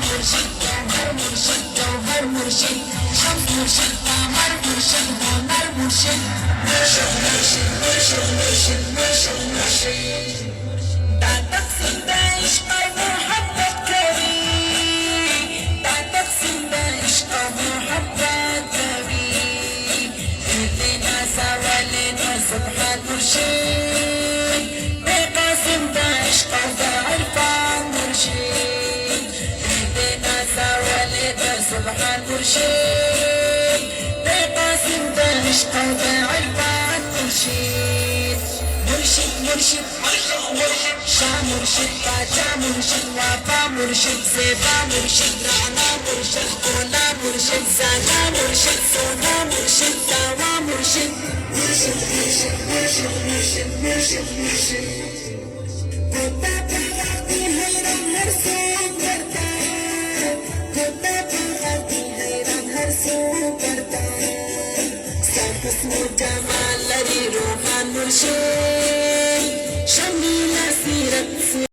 मुर्शिद गौहर मुर्शिद जौहर मुर्शिद शम्स मुर्शिद कामर मुर्शिद होनर मुर्शिद मुर्शिद मुर्शिद मुर्शिद मुर्शिद मुर्शिद मुर्शिद दातक सिंदा इश्क मोहब्बत करी दातक सिंदा इश्क मोहब्बत करी इतना सवाले न सुभान मुर्शिद बेकासिम दा इश्क दा इरफान मुर्शिद इतना सवाले दा सुभान मुर्शिद बेकासिम दा इश्क दा इरफान मुर्शिद मुर्शिद मुर्शिद शाह मुर्शिद बादशाह मुर्शिद वाफा मुर्शिद सेबा मुर्शिद राना मुर्शिद कोला मुर्शिद जाना मुर्शिद सोना मुर्शिद दावा मुर्शिद मुर्शिद मुर्शिद मुर्शिद मुर्शिद मुर्शिद मुर्शिद खुदा पराती हैरान हर सो करता खुदा पराती हैरान हर सो करता सब हुस्न जमाल लरी रूहान मुर्शिद शमीला सीरत